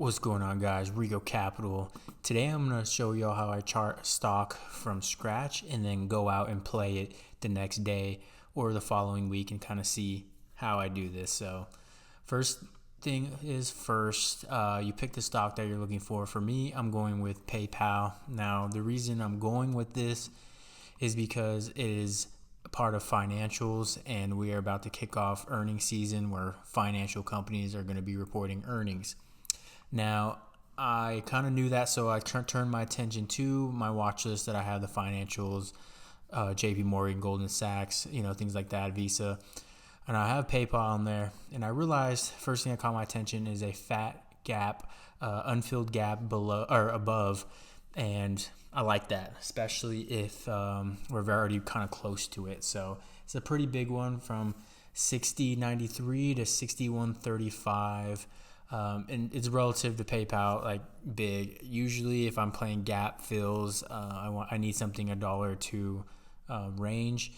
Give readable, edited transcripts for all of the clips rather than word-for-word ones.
What's going on, guys? RicoCapital. Today I'm going to show y'all how I chart stock from scratch and then go out and play it the next day or the following week and kind of see how I do this. So first thing is you pick the stock that you're looking for. For me, I'm going with PayPal. Now, the reason I'm going with this is because it is a part of financials, and we are about to kick off earnings season where financial companies are going to be reporting earnings. Now, I kind of knew that, so I turned my attention to my watch list that I have: the financials, JP Morgan, Goldman Sachs, things like that, Visa. And I have PayPal on there. And I realized first thing that caught my attention is a fat gap, unfilled gap below or above. And I like that, especially if we're already kind of close to it. So it's a pretty big one, from 60.93 to 61.35. And it's relative to PayPal, like big. Usually, if I'm playing gap fills, I need something $1 or $2 range.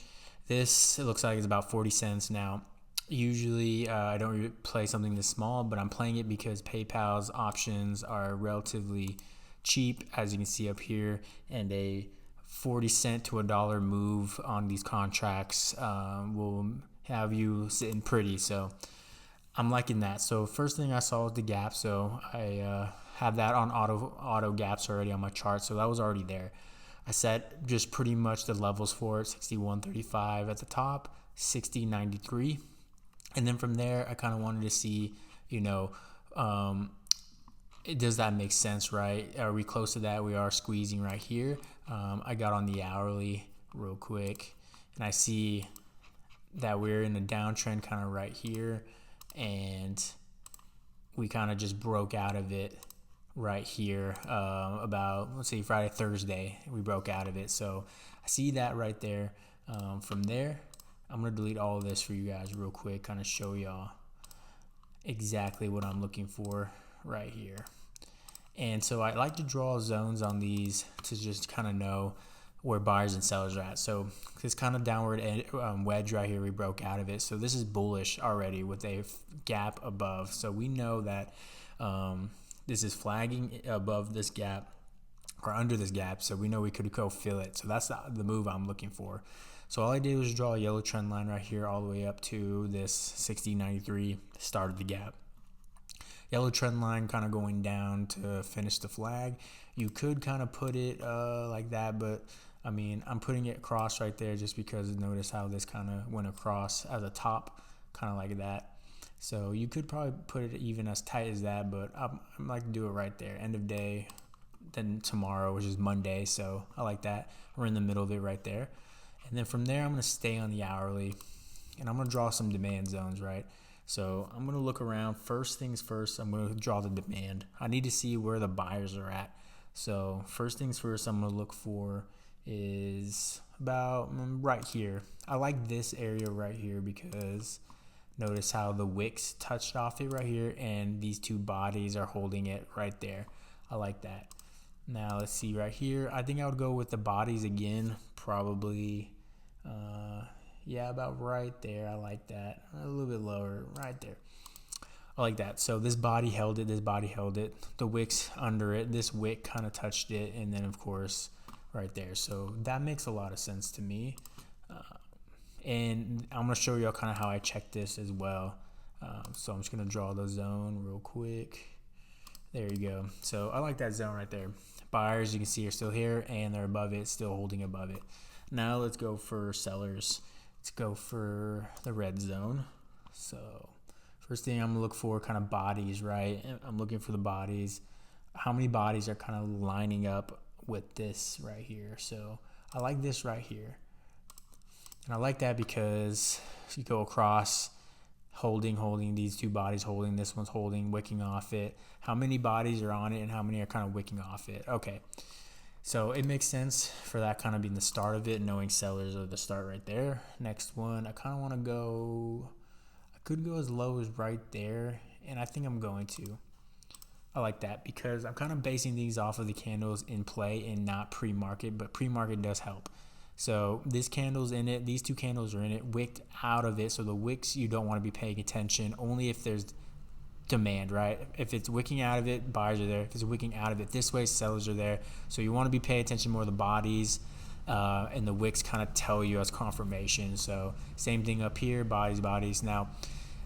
It looks like it's about 40 cents now. Usually, I don't really play something this small, but I'm playing it because PayPal's options are relatively cheap, as you can see up here, and a 40 cent to $1 move on these contracts will have you sitting pretty. So I'm liking that. So first thing I saw was the gap. So I have that on auto gaps already on my chart. So that was already there. I set just pretty much the levels for it: 61.35 at the top, 60.93. And then from there, I kind of wanted to see, does that make sense, right? Are we close to that? We are squeezing right here. I got on the hourly real quick, and I see that we're in a downtrend kind of right here. And we kind of just broke out of it right here about, let's say, Friday, Thursday. We broke out of it. So I see that right there. From there, I'm going to delete all of this for you guys real quick, kind of show y'all exactly what I'm looking for right here. And so I like to draw zones on these to just kind of know where buyers and sellers are at. So this kind of downward wedge right here, we broke out of it. So this is bullish already with a gap above. So we know that this is flagging above this gap or under this gap. So we know we could go fill it. So that's the move I'm looking for. So all I did was draw a yellow trend line right here all the way up to this 60.93, start of the gap. Yellow trend line kind of going down to finish the flag. You could kind of put it like that, but I mean, I'm putting it across right there just because notice how this kind of went across as a top, kind of like that. So you could probably put it even as tight as that, but I like to do it right there. End of day, then tomorrow, which is Monday. So I like that. We're in the middle of it right there. And then from there, I'm going to stay on the hourly, and I'm going to draw some demand zones, right? So I'm going to look around. First things first, I'm going to draw the demand. I need to see where the buyers are at. So first things first, I'm going to look for is about right here. I like this area right here because notice how the wicks touched off it right here, and these two bodies are holding it right there. I like that. Now let's see right here. I think I would go with the bodies again, probably. Yeah, about right there. I like that. A little bit lower, right there. I like that. So this body held it. This body held it. The wicks under it. This wick kind of touched it, and then of course right there. So that makes a lot of sense to me. And I'm going to show y'all kind of how I check this as well. So I'm just going to draw the zone real quick. There you go. So I like that zone right there. Buyers, you can see, are still here, and they're above it, still holding above it. Now let's go for sellers. Let's go for the red zone. So first thing I'm going to look for, kind of bodies, right? I'm looking for the bodies. How many bodies are kind of lining up with this right here? So I like this right here. And I like that because you go across, holding these two bodies, holding, this one's holding, wicking off it. How many bodies are on it and how many are kind of wicking off it? Okay. So it makes sense for that kind of being the start of it, knowing sellers are the start right there. Next one, I kind of want to go, I could go as low as right there, and I think I'm going to. I like that because I'm kind of basing these off of the candles in play and not pre-market, but pre-market does help. So this candle's in it, these two candles are in it, wicked out of it. So the wicks, you don't want to be paying attention, only if there's demand, right? If it's wicking out of it, buyers are there. If it's wicking out of it this way, sellers are there. So you want to be paying attention more to the bodies, and the wicks kind of tell you as confirmation. So same thing up here, bodies. Now,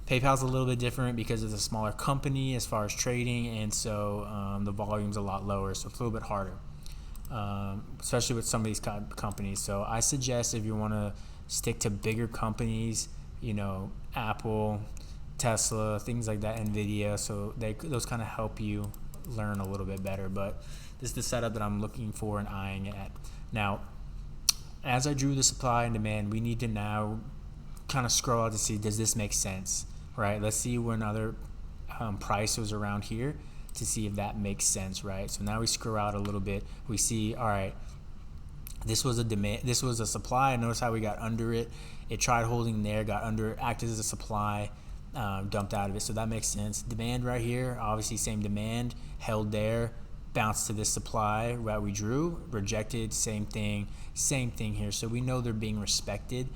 PayPal's a little bit different because it's a smaller company as far as trading, and so the volume's a lot lower, so it's a little bit harder, especially with some of these companies. So I suggest if you want to stick to bigger companies, Apple, Tesla, things like that, Nvidia, so those kind of help you learn a little bit better. But this is the setup that I'm looking for and eyeing at. Now, as I drew the supply and demand, we need to now kind of scroll out to see, does this make sense, right? Let's see when other price was around here to see if that makes sense, right? So now we scroll out a little bit. We see, all right, this was a demand, this was a supply. Notice how we got under it. It tried holding there, got under it, acted as a supply, dumped out of it. So that makes sense. Demand right here, obviously same demand, held there, bounced to this supply that we drew, rejected, same thing here. So we know they're being respected.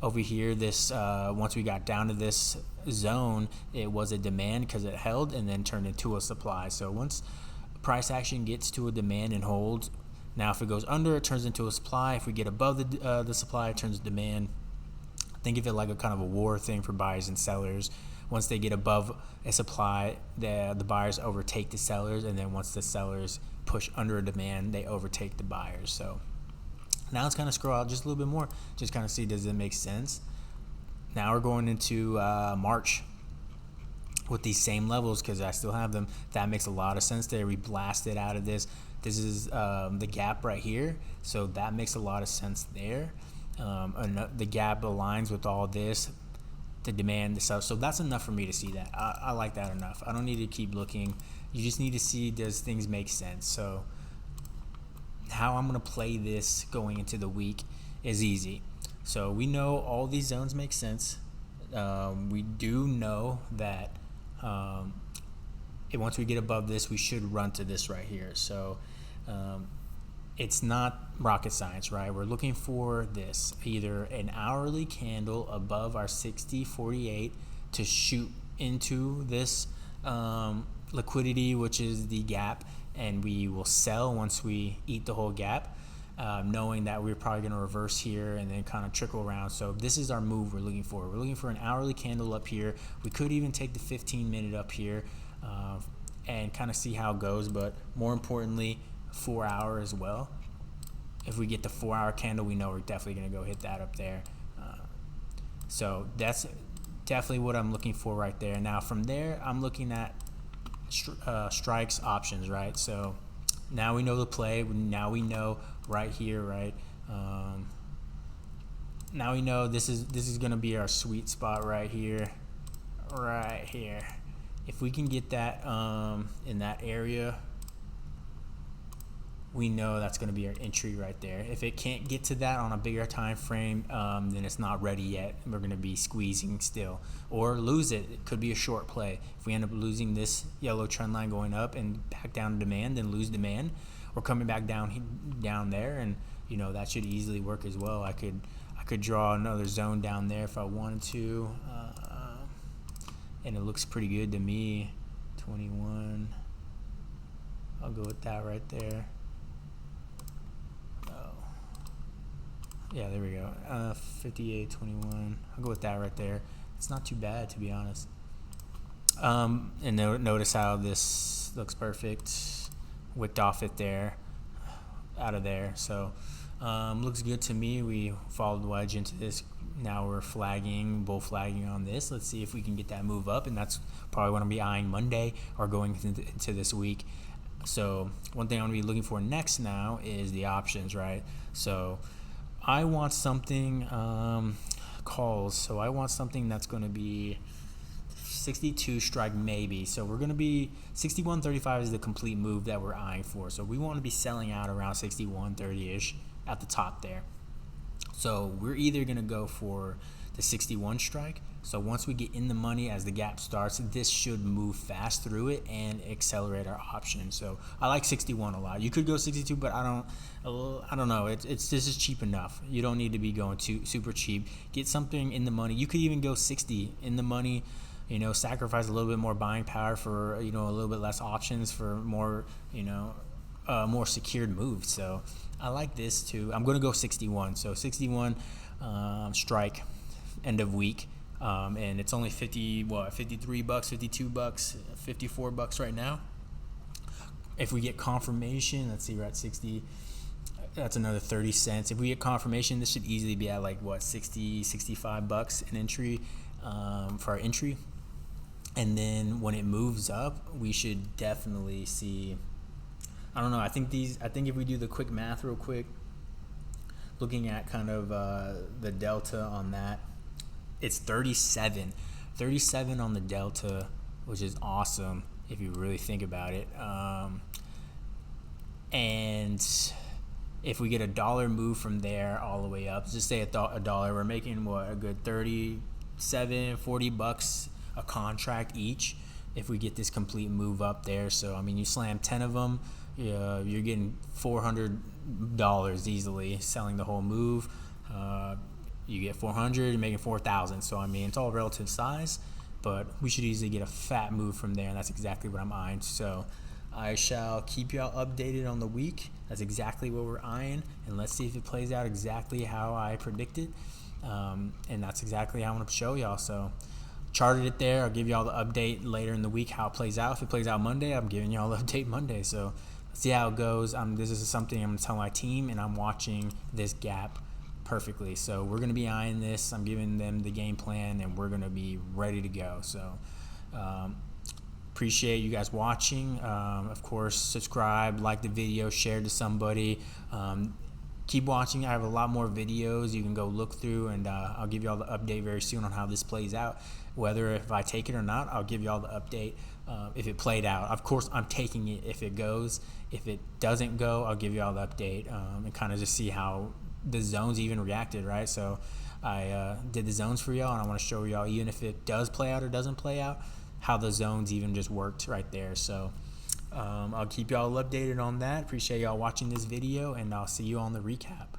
Over here, this once we got down to this zone, it was a demand because it held and then turned into a supply. So once price action gets to a demand and holds, now if it goes under, it turns into a supply. If we get above the supply, it turns to demand. Think of it like a kind of a war thing for buyers and sellers. Once they get above a supply, the buyers overtake the sellers, and then once the sellers push under a demand, they overtake the buyers. So now let's kind of scroll out just a little bit more, just kind of see, does it make sense? Now we're going into March with these same levels because I still have them. That makes a lot of sense there. We blasted out of this. This is the gap right here, so that makes a lot of sense there. The gap aligns with all this, the demand, the stuff. So that's enough for me to see that. I like that enough. I don't need to keep looking. You just need to see, does things make sense? So how I'm going to play this going into the week is easy. So we know all these zones make sense. We do know that once we get above this, we should run to this right here. So it's not rocket science, right? We're looking for this, either an hourly candle above our 60.48 to shoot into this liquidity, which is the gap, and we will sell once we eat the whole gap, knowing that we're probably going to reverse here and then kind of trickle around. So this is our move we're looking for. We're looking for an hourly candle up here. We could even take the 15-minute up here and kind of see how it goes, but more importantly, 4 hour as well. If we get the 4 hour candle, we know we're definitely going to go hit that up there. So that's definitely what I'm looking for right there. Now from there, I'm looking at strikes, options, right? So now we know the play. Now we know right here, right? Now we know this is going to be our sweet spot right here, right here. If we can get that in that area, we know that's going to be our entry right there. If it can't get to that on a bigger time frame, then it's not ready yet. We're going to be squeezing still, or lose it. It could be a short play. If we end up losing this yellow trend line going up and back down to demand, then lose demand, or coming back down there, and that should easily work as well. I could draw another zone down there if I wanted to, and it looks pretty good to me. 21. I'll go with that right there. Yeah, there we go. 58.21. I'll go with that right there. It's not too bad, to be honest. And notice how this looks perfect. Wicked off it there, out of there. So looks good to me. We followed the wedge into this. Now we're bull flagging on this. Let's see if we can get that move up, and that's probably what I'm be eyeing Monday or going into this week. So one thing I'm going to be looking for next now is the options, right? So I want something calls. So I want something that's going to be 62 strike maybe. So we're going to be 61.35 is the complete move that we're eyeing for. So we want to be selling out around 61.30-ish at the top there. So we're either going to go for the 61 strike. So once we get in the money as the gap starts, this should move fast through it and accelerate our option. So I like 61 a lot. You could go 62, but I don't know. This is cheap enough. You don't need to be going too super cheap. Get something in the money. You could even go 60 in the money sacrifice a little bit more buying power for, a little bit less options for more, more secured moves. So I like this too. I'm going to go 61. So 61 strike end of week. And it's only 53 bucks, 52 bucks, 54 bucks right now. If we get confirmation, let's see, we're at 60. That's another 30 cents. If we get confirmation, this should easily be at 60, 65 bucks an entry for our entry. And then when it moves up, we should definitely see, I don't know, I think if we do the quick math real quick, looking at kind of the delta on that, it's 37 on the delta, which is awesome if you really think about it. And if we get a dollar move from there all the way up, just say a dollar, we're making a good 37, 40 bucks a contract each if we get this complete move up there. So I mean, you slam 10 of them, you're getting $400 easily selling the whole move. You get 400, you're making 4,000. So I mean, it's all relative size, but we should easily get a fat move from there, and that's exactly what I'm eyeing. So I shall keep y'all updated on the week. That's exactly what we're eyeing, and let's see if it plays out exactly how I predicted. And that's exactly how I'm going to show y'all. So charted it there. I'll give y'all the update later in the week how it plays out. If it plays out Monday, I'm giving y'all the update Monday. So let's see how it goes. This is something I'm going to tell my team, and I'm watching this gap perfectly. So we're going to be eyeing this. I'm giving them the game plan, and we're going to be ready to go. So appreciate you guys watching. Of course, subscribe, like the video, share to somebody. Keep watching. I have a lot more videos you can go look through, and I'll give you all the update very soon on how this plays out. Whether if I take it or not, I'll give you all the update if it played out. Of course, I'm taking it if it goes. If it doesn't go, I'll give you all the update and kind of just see how the zones even reacted, right? So I did the zones for y'all, and I want to show y'all, even if it does play out or doesn't play out, how the zones even just worked right there. So I'll keep y'all updated on that. Appreciate y'all watching this video, and I'll see you on the recap.